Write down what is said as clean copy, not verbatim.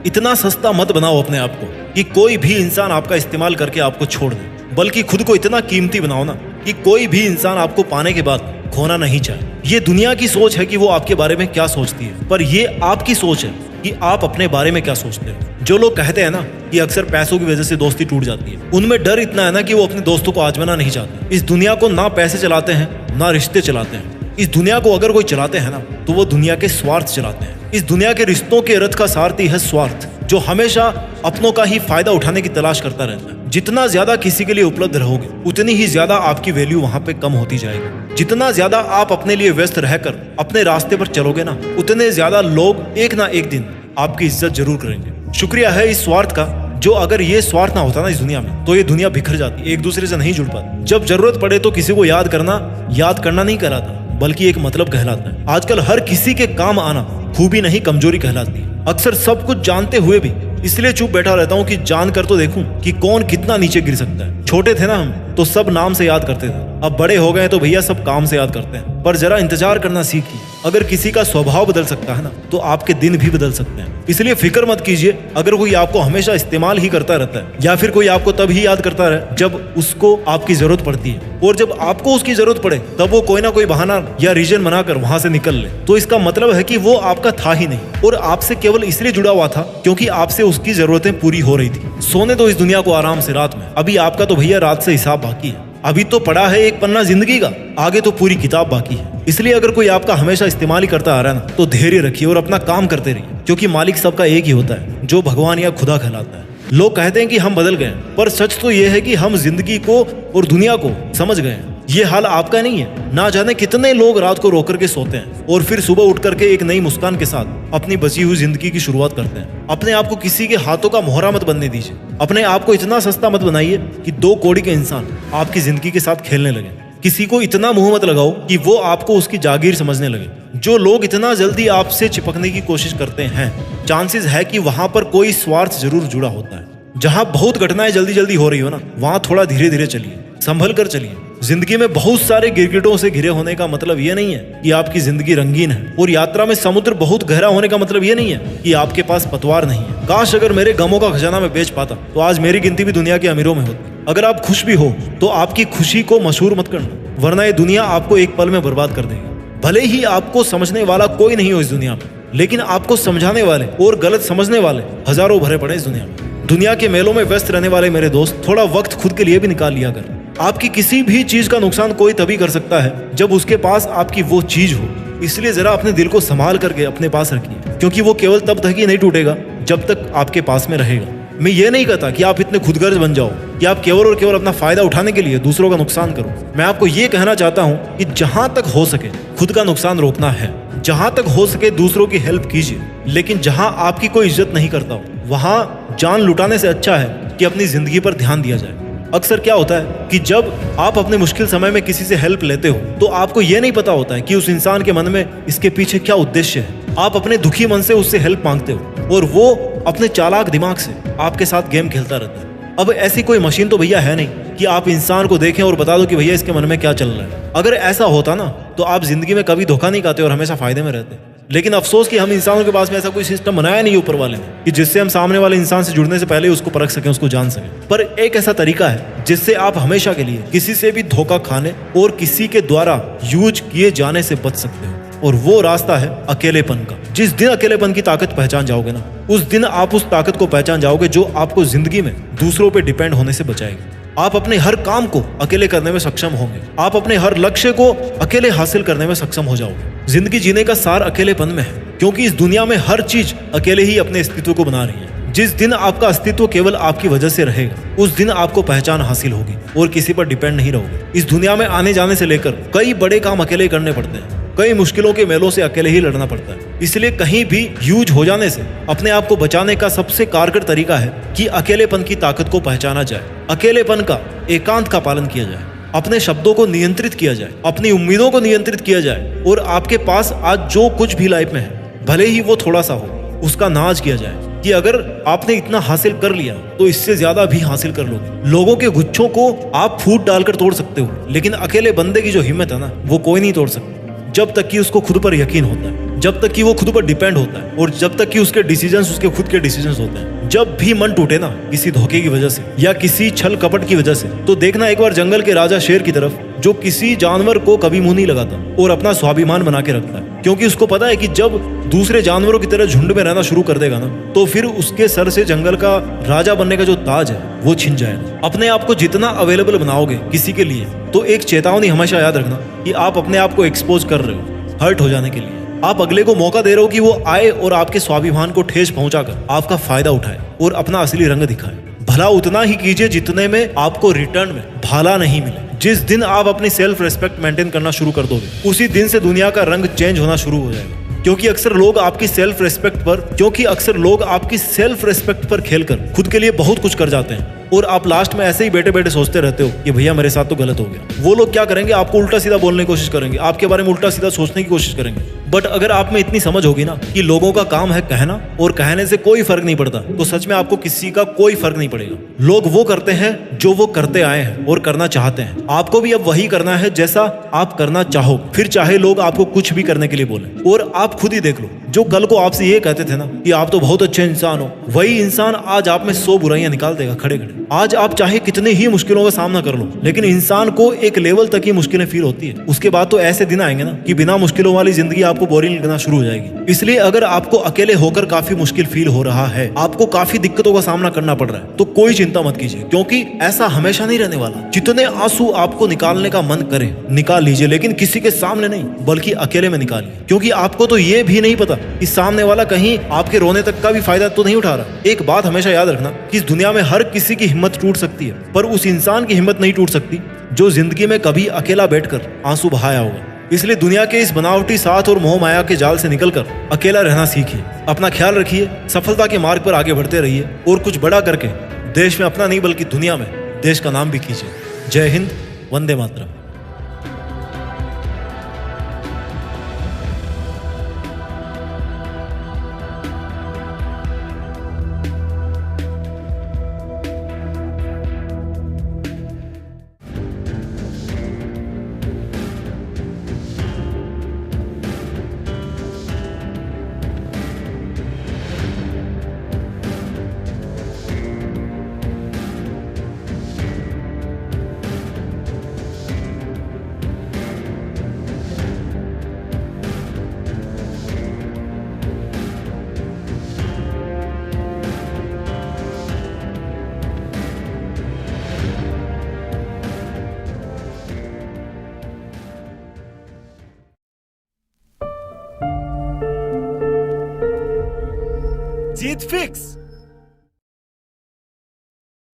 इतना सस्ता मत बनाओ अपने आप को कि कोई भी इंसान आपका इस्तेमाल करके आपको छोड़ दे, बल्कि खुद को इतना कीमती बनाओ ना कि कोई भी इंसान आपको पाने के बाद खोना नहीं चाहे। ये दुनिया की सोच है कि वो आपके बारे में क्या सोचती है, पर ये आपकी सोच है कि आप अपने बारे में क्या सोचते हैं। जो लोग कहते हैं ना कि अक्सर पैसों की वजह से दोस्ती टूट जाती है, उनमें डर इतना है ना कि वो अपने दोस्तों को आजमाना नहीं चाहते। इस दुनिया को ना पैसे चलाते हैं ना रिश्ते चलाते हैं। इस दुनिया को अगर कोई चलाते हैं ना तो वो दुनिया के स्वार्थ चलाते हैं। इस दुनिया के रिश्तों के रथ का सारथी है स्वार्थ, जो हमेशा अपनों का ही फायदा उठाने की तलाश करता रहता है। जितना ज्यादा किसी के लिए उपलब्ध रहोगे उतनी ही ज्यादा आपकी वैल्यू वहां पे कम होती जाएगी। जितना ज्यादा आप अपने लिए व्यस्त रहकर अपने रास्ते पर चलोगे ना, उतने ज्यादा लोग एक ना एक दिन आपकी इज्जत जरूर करेंगे। शुक्रिया है इस स्वार्थ का, जो अगर ये स्वार्थ ना होता ना इस दुनिया में तो ये दुनिया बिखर जाती, एक दूसरे से नहीं जुड़ पाती। जब जरूरत पड़े तो किसी को याद करना नहीं कहलाता, बल्कि एक मतलब कहलाता है। आजकल हर किसी के काम आना खूबी नहीं कमजोरी कहलाती है। अक्सर सब कुछ जानते हुए भी इसलिए चुप बैठा रहता हूँ कि जान कर तो देखूं कि कौन कितना नीचे गिर सकता है। छोटे थे ना हम तो सब नाम से याद करते थे, अब बड़े हो गए तो भैया सब काम से याद करते हैं। पर जरा इंतजार करना सीखिए, अगर किसी का स्वभाव बदल सकता है ना तो आपके दिन भी बदल सकते हैं। इसलिए फिक्र मत कीजिए अगर कोई आपको हमेशा इस्तेमाल ही करता रहता है, या फिर कोई आपको तब ही याद करता रहे जब उसको आपकी जरूरत पड़ती है, और जब आपको उसकी जरूरत पड़े तब वो कोई ना कोई बहाना या रीजन बनाकर वहां से निकल ले, तो इसका मतलब है कि वो आपका था ही नहीं और आपसे केवल इसलिए जुड़ा हुआ था क्योंकि आपसे उसकी जरूरतें पूरी हो रही थी। सोने दो इस दुनिया को आराम से रात में, अभी आपका तो भैया रात से हिसाब बाकी है। अभी तो पड़ा है एक पन्ना जिंदगी का, आगे तो पूरी किताब बाकी है। इसलिए अगर कोई आपका हमेशा इस्तेमाल ही करता आ रहा है ना तो धैर्य रखिए और अपना काम करते रहिए, क्योंकि मालिक सबका एक ही होता है, जो भगवान या खुदा कहलाता है। लोग कहते हैं कि हम बदल गए, पर सच तो यह है कि हम जिंदगी को और दुनिया को समझ गए हैं। ये हाल आपका नहीं है। ना जाने कितने लोग रात को रो करके सोते हैं और फिर सुबह उठ करके एक नई मुस्कान के साथ अपनी बची हुई जिंदगी की शुरुआत करते हैं। अपने आप को किसी के हाथों का मोहरा मत बनने दीजिए। अपने आप को इतना सस्ता मत बनाइए कि 2 कौड़ी के इंसान आपकी जिंदगी के साथ खेलने लगे। किसी को इतना मुंह मत लगाओ कि वो आपको उसकी जागीर समझने लगे। जो लोग इतना जल्दी आपसे चिपकने की कोशिश करते हैं, चांसेस है कि वहां पर कोई स्वार्थ जरूर जुड़ा होता है। जहां बहुत घटनाएं जल्दी जल्दी हो रही हो ना, वहां थोड़ा धीरे धीरे चलिए, संभल कर चलिए। जिंदगी में बहुत सारे गिरगिटों से घिरे होने का मतलब ये नहीं है कि आपकी जिंदगी रंगीन है, और यात्रा में समुद्र बहुत गहरा होने का मतलब ये नहीं है कि आपके पास पतवार नहीं है। काश अगर मेरे गमों का खजाना मैं बेच पाता तो आज मेरी गिनती भी दुनिया के अमीरों में होती। अगर आप खुश भी हो तो आपकी खुशी को मशहूर मत करना, वरना ये दुनिया आपको एक पल में बर्बाद कर देगी। भले ही आपको समझने वाला कोई नहीं हो इस दुनिया में, लेकिन आपको समझाने वाले और गलत समझने वाले हजारों भरे पड़े इस दुनिया में। दुनिया के मेलों में व्यस्त रहने वाले मेरे दोस्त, थोड़ा वक्त खुद के लिए भी निकाल लिया कर। आपकी किसी भी चीज का नुकसान कोई तभी कर सकता है जब उसके पास आपकी वो चीज हो। इसलिए जरा अपने दिल को संभाल करके अपने पास रखिए, क्योंकि वो केवल तब तक ही नहीं टूटेगा जब तक आपके पास में रहेगा। मैं ये नहीं कहता कि आप इतने खुदगर्ज बन जाओ कि आप केवल और केवल अपना फायदा उठाने के लिए दूसरों का नुकसान करो। मैं आपको ये कहना चाहता हूँ कि जहां तक हो सके खुद का नुकसान रोकना है, जहां तक हो सके दूसरों की हेल्प कीजिए, लेकिन जहां आपकी कोई इज्जत नहीं करता हो वहां जान लुटाने से अच्छा है कि अपनी जिंदगी पर ध्यान दिया जाए। अक्सर क्या होता है कि जब आप अपने मुश्किल समय में किसी से हेल्प लेते हो तो आपको यह नहीं पता होता है कि उस इंसान के मन में इसके पीछे क्या उद्देश्य है। आप अपने दुखी मन से उससे हेल्प मांगते हो और वो अपने चालाक दिमाग से आपके साथ गेम खेलता रहता है। अब ऐसी कोई मशीन तो भैया है नहीं कि आप इंसान को देखें और बता दो कि भैया इसके मन में क्या चल रहा है। अगर ऐसा होता ना तो आप जिंदगी में कभी धोखा नहीं खाते और हमेशा फायदे में रहते। लेकिन अफसोस कि हम इंसानों के पास में ऐसा कोई सिस्टम बनाया नहीं ऊपर वाले ने कि जिससे हम सामने वाले इंसान से जुड़ने से पहले उसको परख सकें, उसको जान सकें। पर एक ऐसा तरीका है जिससे आप हमेशा के लिए किसी से भी धोखा खाने और किसी के द्वारा यूज किए जाने से बच सकते हो, और वो रास्ता है अकेलेपन का। जिस दिन अकेलेपन की ताकत पहचान जाओगे ना, उस दिन आप उस ताकत को पहचान जाओगे जो आपको जिंदगी में दूसरों पे डिपेंड होने से बचाएगी। आप अपने हर काम को अकेले करने में सक्षम होंगे। आप अपने हर लक्ष्य को अकेले हासिल करने में सक्षम हो जाओगे। जिंदगी जीने का सार अकेलेपन में है, क्योंकि इस दुनिया में हर चीज अकेले ही अपने अस्तित्व को बना रही है। जिस दिन आपका अस्तित्व केवल आपकी वजह से रहेगा, उस दिन आपको पहचान हासिल होगी और किसी पर डिपेंड नहीं रहोगे। इस दुनिया में आने जाने से लेकर कई बड़े काम अकेले करने पड़ते हैं, कई मुश्किलों के मेलों से अकेले ही लड़ना पड़ता है। इसलिए कहीं भी यूज हो जाने से अपने आप को बचाने का सबसे कारगर तरीका है कि अकेलेपन की ताकत को पहचाना जाए, अकेलेपन का एकांत का पालन किया जाए, अपने शब्दों को नियंत्रित किया जाए, अपनी उम्मीदों को नियंत्रित किया जाए, और आपके पास आज जो कुछ भी लाइफ में है, भले ही वो थोड़ा सा हो, उसका नाज किया जाए कि अगर आपने इतना हासिल कर लिया तो इससे ज्यादा भी हासिल कर लोगे। लोगों के गुच्छों को आप फूट डालकर तोड़ सकते हो, लेकिन अकेले बंदे की जो हिम्मत है ना, वो कोई नहीं तोड़ सकता जब तक कि उसको खुद पर यकीन होता है। जब तक कि वो खुद पर डिपेंड होता है और जब तक कि उसके डिसीजंस उसके खुद के डिसीजंस होते हैं। जब भी मन टूटे ना किसी धोखे की वजह से या किसी छल कपट की वजह से, तो देखना एक बार जंगल के राजा शेर की तरफ, जो किसी जानवर को कभी मुंह नहीं लगाता और अपना स्वाभिमान बना के रखता है, क्योंकि उसको पता है कि जब दूसरे जानवरों की तरह झुंड में रहना शुरू कर देगा ना, तो फिर उसके सर से जंगल का राजा बनने का जो ताज है वो छिन जाएगा। अपने आप को जितना अवेलेबल बनाओगे किसी के लिए, तो एक चेतावनी हमेशा याद रखना कि आप अपने आप को एक्सपोज कर रहे हो हर्ट हो जाने के लिए। आप अगले को मौका दे रहे हो कि वो आए और आपके स्वाभिमान को ठेस पहुंचाकर आपका फायदा उठाए और अपना असली रंग दिखाए। भला उतना ही कीजिए जितने में आपको रिटर्न में भला नहीं मिले। जिस दिन आप अपनी सेल्फ रेस्पेक्ट मेंटेन करना शुरू कर दोगे, उसी दिन से दुनिया का रंग चेंज होना शुरू हो जाएगा। क्योंकि अक्सर लोग आपकी सेल्फ रेस्पेक्ट पर खेलकर खुद के लिए बहुत कुछ कर जाते हैं और आप लास्ट में ऐसे ही बैठे बैठे सोचते रहते हो कि भैया मेरे साथ तो गलत हो गया। वो लोग क्या करेंगे, आपको उल्टा सीधा बोलने की कोशिश करेंगे, आपके बारे में उल्टा सीधा सोचने की कोशिश करेंगे। बट अगर आप में इतनी समझ होगी ना कि लोगों का काम है कहना और कहने से कोई फर्क नहीं पड़ता, तो सच में आपको किसी का कोई फर्क नहीं पड़ेगा। लोग वो करते हैं जो वो करते आए हैं और करना चाहते हैं। आपको भी अब वही करना है जैसा आप करना चाहो, फिर चाहे लोग आपको कुछ भी करने के लिए बोले। और आप खुद ही देख लो, जो कल को आपसे ये कहते थे ना कि आप तो बहुत अच्छे इंसान हो, वही इंसान आज आप में 100 बुराइयां निकाल देगा खड़े खड़े। आज आप चाहे कितने ही मुश्किलों का सामना कर लो, लेकिन इंसान को एक लेवल तक ही मुश्किलें फील होती है। उसके बाद तो ऐसे दिन आएंगे ना कि बिना मुश्किलों वाली जिंदगी आपको बोरिंग लगना शुरू हो जाएगी। इसलिए अगर आपको अकेले होकर काफी मुश्किल फील हो रहा है, आपको काफी दिक्कतों का सामना करना पड़ रहा है, तो कोई चिंता मत कीजिए, क्योंकि ऐसा हमेशा नहीं रहने वाला। जितने आंसू आपको निकालने का मन करे निकाल लीजिए, लेकिन किसी के सामने नहीं, बल्कि अकेले में निकालिए। क्योंकि आपको तो ये भी नहीं पता कि सामने वाला कहीं आपके रोने तक का भी फायदा तो नहीं उठा रहा। एक बात हमेशा याद रखना कि इस दुनिया में हर किसी की हिम्मत टूट सकती है, पर उस इंसान की हिम्मत नहीं टूट सकती जो जिंदगी में कभी अकेला बैठकर आंसू बहाया होगा। इसलिए दुनिया के इस बनावटी साथ और मोह माया के जाल से निकलकर अकेला रहना सीखिए। अपना ख्याल रखिए, सफलता के मार्ग पर आगे बढ़ते रहिए और कुछ बड़ा करके देश में अपना नहीं बल्कि दुनिया में देश का नाम भी कीजिए। जय हिंद, वंदे मातरम। जीत फिक्स।